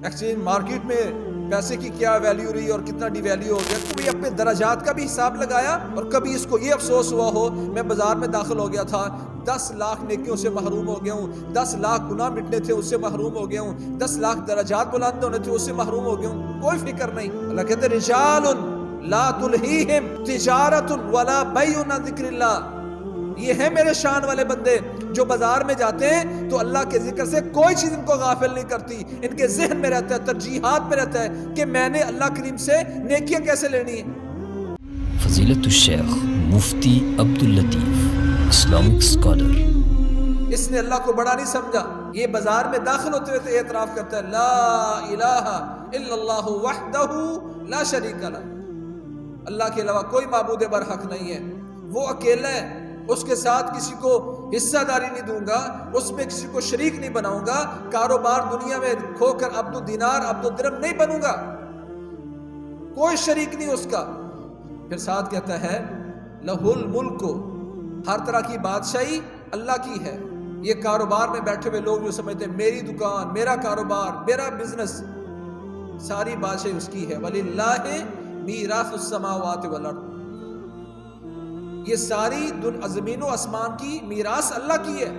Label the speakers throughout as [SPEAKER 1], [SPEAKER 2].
[SPEAKER 1] Exchange market میں پیسے کی کیا ویلیو رہی اور کتنا ڈی ویلیو ہو گیا. کبھی اپنے درجات کا بھی حساب لگایا؟ اور کبھی اس کو یہ افسوس ہوا ہو میں بازار میں داخل ہو گیا تھا 10 لاکھ نیکیوں سے محروم ہو گیا ہوں, 10 لاکھ گناہ مٹنے تھے اس سے محروم ہو گیا ہوں, 10 لاکھ درجات بلند ہونے تھے اس سے محروم ہو گیا ہوں. کوئی فکر نہیں. اللہ کہتے ہیں رجال لا تلہیہم تجارت ولا بیع عن ذکر اللہ. یہ ہے میرے شان والے بندے جو بازار میں جاتے ہیں تو اللہ کے ذکر سے کوئی چیز ان کو غافل نہیں کرتی. ان کے ذہن میں رہتا ہے, ترجیحات میں رہتا ہے کہ میں نے اللہ کریم سے نیکیاں کیسے لینی ہیں.
[SPEAKER 2] فضیلت الشیخ مفتی عبداللطیف اسلامک اسکالر.
[SPEAKER 1] اس نے اللہ کو بڑا نہیں سمجھا. یہ بازار میں داخل ہوتے ہوئے تو اعتراف کرتا ہے لا الہ الا اللہ وحدہ لا شریک لہ. اللہ کے علاوہ کوئی معبود برحق نہیں ہے, وہ اکیلا ہے, اس کے ساتھ کسی کو حصہ داری نہیں دوں گا, اس میں کسی کو شریک نہیں بناؤں گا, کاروبار دنیا میں کھو کر عبد الدینار عبد الدرہم نہیں بنوں گا, کوئی شریک نہیں اس کا. پھر ساتھ کہتا ہے لہ الملک, ہر طرح کی بادشاہی اللہ کی ہے. یہ کاروبار میں بیٹھے ہوئے لوگ جو سمجھتے ہیں میری دکان, میرا کاروبار, میرا بزنس, ساری بادشاہی اس کی ہے. وَلِلَّهِ میراث السماوات والارض. یہ ساری زمین و آسمان کی میراث اللہ کی ہے.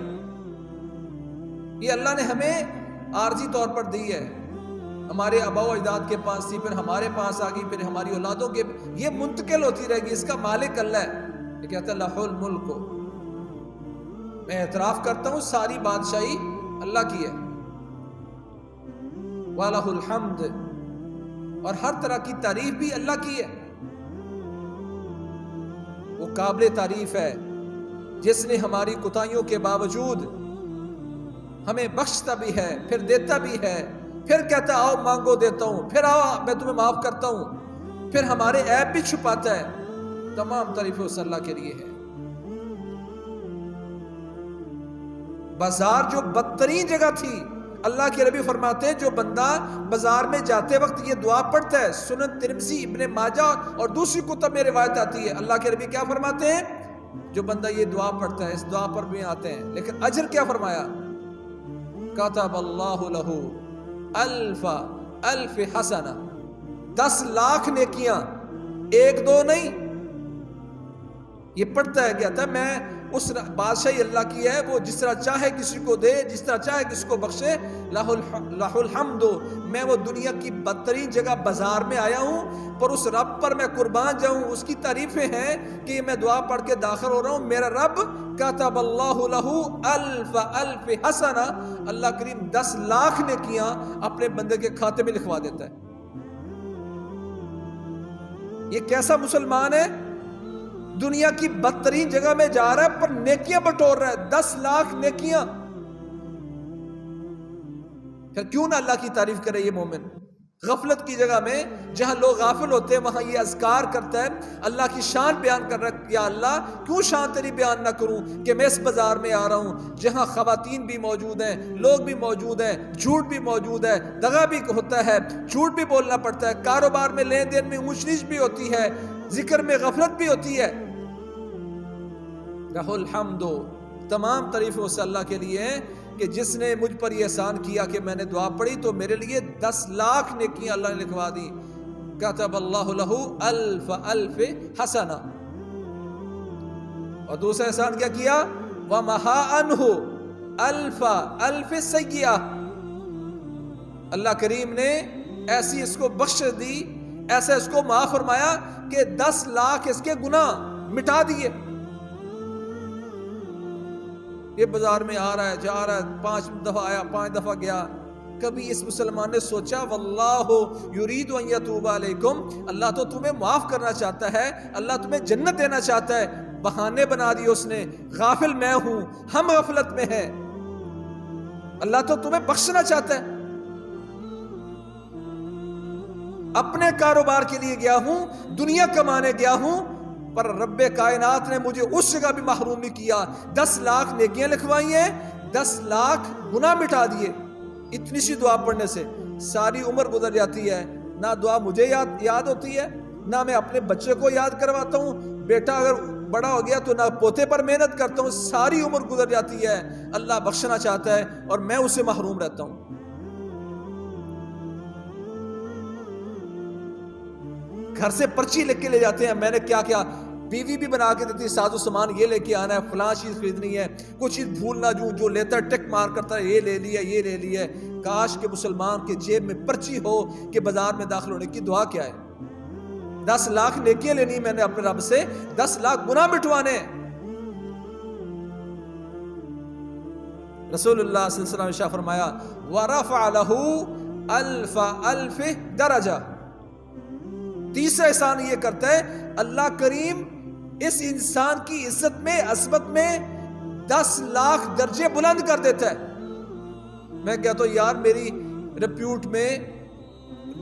[SPEAKER 1] یہ اللہ نے ہمیں عارضی طور پر دی ہے. ہمارے آباء و اجداد کے پاس تھی, پھر ہمارے پاس آ گئی, پھر ہماری اولادوں کے, یہ منتقل ہوتی رہے گی. اس کا مالک اللہ ہے. یہ کہتا ہے لہ الملک, میں اعتراف کرتا ہوں ساری بادشاہی اللہ کی ہے. وَلَهُ الْحَمْدُ, اور ہر طرح کی تعریف بھی اللہ کی ہے. وہ قابل تعریف ہے جس نے ہماری کوتاہیوں کے باوجود ہمیں بخشتا بھی ہے, پھر دیتا بھی ہے, پھر کہتا ہے آؤ مانگو دیتا ہوں, پھر آؤ میں تمہیں معاف کرتا ہوں, پھر ہمارے عیب بھی چھپاتا ہے. تمام تعریفیں اس اللہ کے لیے ہے. بازار جو بدترین جگہ تھی, اللہ کے نبی فرماتے ہیں جو بندہ بازار میں جاتے وقت یہ دعا پڑھتا ہے, سنن ترمذی, ابن ماجہ اور دوسری کتب میں روایت آتی ہے, اللہ کے نبی کیا فرماتے ہیں جو بندہ یہ دعا پڑھتا ہے, اس دعا پر بھی آتے ہیں, لیکن اجر کیا فرمایا, کتب اللہ لہ الف حسنہ, 10 لاکھ نیکیاں, 1-2 نہیں. یہ پڑھتا ہے کہتا ہے میں اس بادشاہی اللہ کی ہے, وہ جس طرح چاہے کسی کو دے, جس طرح چاہے کسی کو بخشے. لہ الحمد, میں وہ دنیا کی بدترین جگہ بازار میں آیا ہوں پر اس رب پر میں قربان جاؤں. اس کی تعریفیں ہیں کہ میں دعا پڑھ کے داخل ہو رہا ہوں, میرا رب کتب اللہ لہ الف حسنہ, اللہ کریم 10 لاکھ نیکیاں اپنے بندے کے کھاتے میں لکھوا دیتا ہے. یہ کیسا مسلمان ہے, دنیا کی بدترین جگہ میں جا رہا ہے پر نیکیاں بٹور رہا ہے, 10 لاکھ نیکیاں. پھر کیوں نہ اللہ کی تعریف کرے یہ مومن. غفلت کی جگہ میں جہاں لوگ غافل ہوتے ہیں وہاں یہ اذکار کرتا ہے, اللہ کی شان بیان کر رہا ہے. یا اللہ کیوں شان تیری بیان نہ کروں کہ میں اس بازار میں آ رہا ہوں جہاں خواتین بھی موجود ہیں, لوگ بھی موجود ہیں, جھوٹ بھی موجود ہے, دغا بھی ہوتا ہے, جھوٹ بھی بولنا پڑتا ہے, کاروبار میں لین دین میں اونچ نیچ بھی ہوتی ہے, ذکر میں غفلت بھی ہوتی ہے. لہ الحمد, تمام تعریفیں اس اللہ کے لیے ہیں کہ جس نے مجھ پر یہ احسان کیا کہ میں نے دعا پڑھی تو میرے لیے 10 لاکھ نیکیاں اللہ نے لکھوا دی. کتب اللہ لہ الف حسنہ. اور دوسرا احسان کیا کیا, ومحا عنہ الف سیئہ, اللہ کریم نے ایسی اس کو بخش دی, ایسا اس کو معاف فرمایا کہ 10 لاکھ اس کے گناہ مٹا دیے. یہ بازار میں آ رہا ہے, جا رہا ہے, 5 دفعہ آیا, 5 دفعہ گیا. کبھی اس مسلمان نے سوچا واللہ یرید ان یتوب علیکم, اللہ تو تمہیں معاف کرنا چاہتا ہے, اللہ تمہیں جنت دینا چاہتا ہے. بہانے بنا دیے اس نے, غافل میں ہوں, ہم غفلت میں ہیں, اللہ تو تمہیں بخشنا چاہتا ہے. اپنے کاروبار کے لیے گیا ہوں, دنیا کمانے گیا ہوں, پر رب کائنات نے مجھے اس جگہ بھی محروم نہیں کیا. 10 لاکھ نیکیاں لکھوائی ہیں, 10 لاکھ گناہ مٹا دیے. اتنی سی دعا پڑھنے سے ساری عمر گزر جاتی ہے, نہ دعا مجھے یاد ہوتی ہے, نہ میں اپنے بچے کو یاد کرواتا ہوں. بیٹا اگر بڑا ہو گیا تو نہ پوتے پر محنت کرتا ہوں, ساری عمر گزر جاتی ہے. اللہ بخشنا چاہتا ہے اور میں اسے محروم رہتا ہوں. گھر سے پرچی لکھ کے لے جاتے ہیں، میں نے کیا کیا، بیوی بھی بنا کے دیتی ہے، ساز و سامان یہ لے کے آنا ہے، فلاں چیز خریدنی ہے، کوئی چیز بھول نہ جو لیتا ہے ٹک مار کرتا ہے، یہ لے لیا یہ لے لیا۔ کاش کہ مسلمان کے جیب میں پرچی ہو کہ بازار میں داخل ہونے کی دعا کیا ہے۔ 10 لاکھ نیکیاں لینی میں نے اپنے رب سے، 10 لاکھ گناہ مٹوانے۔ رسول اللہ صلی اللہ علیہ وسلم نے شاہ فرمایا وَرَفَعَ لَهُ أَلْفَ دَرَجَةٍ۔ تیسرا احسان یہ کرتا ہے اللہ کریم اس انسان کی عزت میں، عظمت میں 10 لاکھ درجے بلند کر دیتا ہے۔ میں کہتا ہوں یار میری ریپیوٹ میں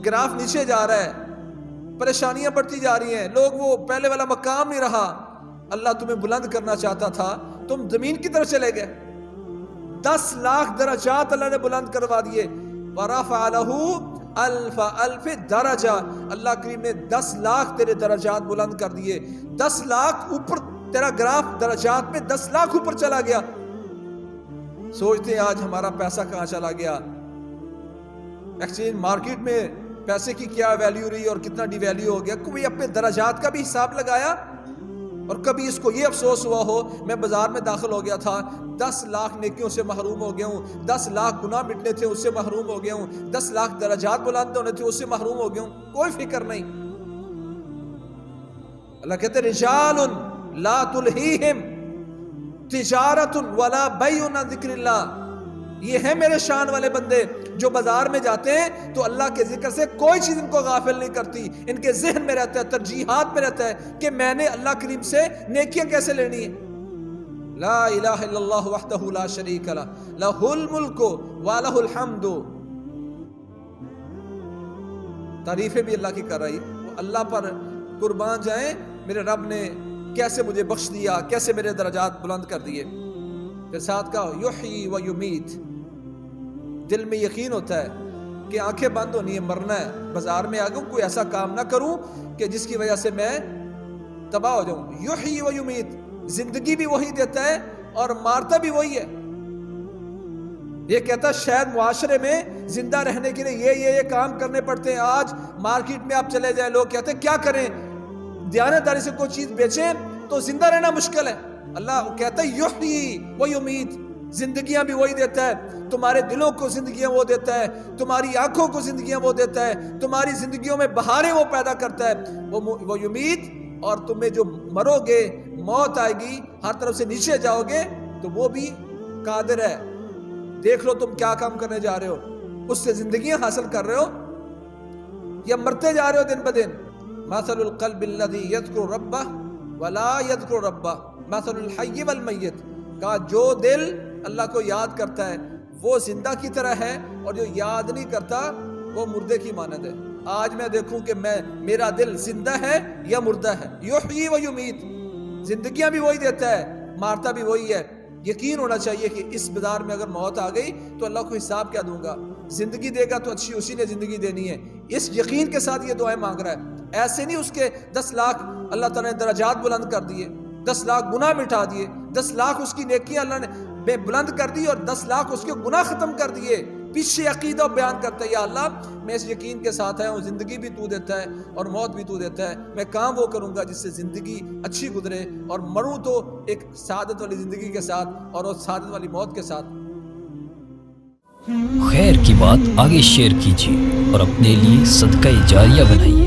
[SPEAKER 1] گراف نیچے جا رہا ہے، پریشانیاں بڑھتی جا رہی ہیں، لوگ وہ پہلے والا مقام نہیں رہا، اللہ تمہیں بلند کرنا چاہتا تھا، تم زمین کی طرف چلے گئے۔ 10 لاکھ درجات اللہ نے بلند کروا دیے۔ وَرَفَعَ لَهُ أَلْفَ دَرَجَةٍ، اللہ کریم نے 10 لاکھ تیرے درجات بلند کر دیے۔ 10 لاکھ اوپر تیرا گراف درجات میں 10 لاکھ اوپر چلا گیا۔ سوچتے ہیں آج ہمارا پیسہ کہاں چلا گیا، ایکسچینج مارکیٹ میں پیسے کی کیا ویلیو رہی اور کتنا ڈی ویلیو ہو گیا۔ کوئی اپنے درجات کا بھی حساب لگایا؟ اور کبھی اس کو یہ افسوس ہوا ہو میں بازار میں داخل ہو گیا تھا، 10 لاکھ نیکیوں سے محروم ہو گیا ہوں، 10 لاکھ گناہ مٹنے تھے اس سے محروم ہو گیا ہوں، 10 لاکھ درجات بلند ہونے تھے اس سے محروم ہو گیا ہوں، کوئی فکر نہیں۔ اللہ کہتے رجال لا تلہیہم تجارت ولا بیع عن ذکر اللہ، یہ ہیں میرے شان والے بندے جو بازار میں جاتے ہیں تو اللہ کے ذکر سے کوئی چیز ان کو غافل نہیں کرتی، ان کے ذہن میں رہتا ہے، ترجیحات میں رہتا ہے کہ میں نے اللہ کریم سے نیکیاں کیسے لینی ہے۔ لا الہ الا اللہ وحدہ لا شریک لہ لہ الملک ولہ الحمد۔ تعریفیں بھی اللہ کی کر رہی، اللہ پر قربان جائیں میرے رب نے کیسے مجھے بخش دیا، کیسے میرے درجات بلند کر دیے۔ پھر ساتھ کا یحیی و یمیت، دل میں یقین ہوتا ہے کہ آنکھیں بند ہونی ہے، مرنا ہے، بازار میں آ گیا کوئی ایسا کام نہ کروں کہ جس کی وجہ سے میں تباہ ہو جاؤں۔ یحیی و یمیت، زندگی بھی وہی دیتا ہے اور مارتا بھی وہی ہے۔ یہ کہتا ہے شاید معاشرے میں زندہ رہنے کے لیے یہ کام کرنے پڑتے ہیں۔ آج مارکیٹ میں آپ چلے جائیں، لوگ کہتے ہیں کیا کریں، دیانتداری سے کوئی چیز بیچیں تو زندہ رہنا مشکل ہے۔ اللہ کہتا ہے یحیی و یمیت، زندگیاں بھی وہی دیتا ہے، تمہارے دلوں کو زندگیاں وہ دیتا ہے، تمہاری آنکھوں کو زندگیاں وہ دیتا ہے، تمہاری زندگیوں میں بہاریں وہ پیدا کرتا ہے۔ وہ یمیت، اور تمہیں جو مرو گے، موت آئے گی، ہر طرف سے نیچے جاؤ گے، تو وہ بھی قادر ہے۔ دیکھ لو تم کیا کام کرنے جا رہے ہو، اس سے زندگیاں حاصل کر رہے ہو یا مرتے جا رہے ہو دن بدن۔ مثل القلب الذی یذکر ربہ ولا یذکر ربہ مثل الحی والمیت، کہا جو دل اللہ کو یاد کرتا ہے وہ زندہ کی طرح ہے، اور جو یاد نہیں کرتا وہ مردے کی مانند ہے۔ آج میں دیکھوں کہ میرا دل زندہ ہے یا مردہ ہے۔ یحیی و یمیت، زندگیاں بھی وہی دیتا ہے، مارتا بھی وہی ہے۔ یقین ہونا چاہیے کہ اس بازار میں اگر موت آ گئی تو اللہ کو حساب کیا دوں گا، زندگی دے گا تو اچھی اسی نے زندگی دینی ہے۔ اس یقین کے ساتھ یہ دعائیں مانگ رہا ہے، ایسے نہیں اس کے 10 لاکھ اللہ تعالیٰ نے درجات بلند کر دیے، 10 لاکھ گناہ مٹا دیے، 10 لاکھ اس کی نیکیاں اللہ نے بلند کر دی اور 10 لاکھ اس کے گناہ ختم کر دیے۔ پیچھے عقیدہ بیان کرتا ہے، یا اللہ میں اس یقین کے ساتھ آیا ہوں، زندگی بھی تو دیتا ہے اور موت بھی تو دیتا ہے، میں کام وہ کروں گا جس سے زندگی اچھی گزرے اور مروں تو ایک سعادت والی زندگی کے ساتھ اور اس سعادت والی موت کے ساتھ۔
[SPEAKER 2] خیر کی بات آگے شیئر کیجیے اور اپنے لیے صدقہ جاریہ بنائیے۔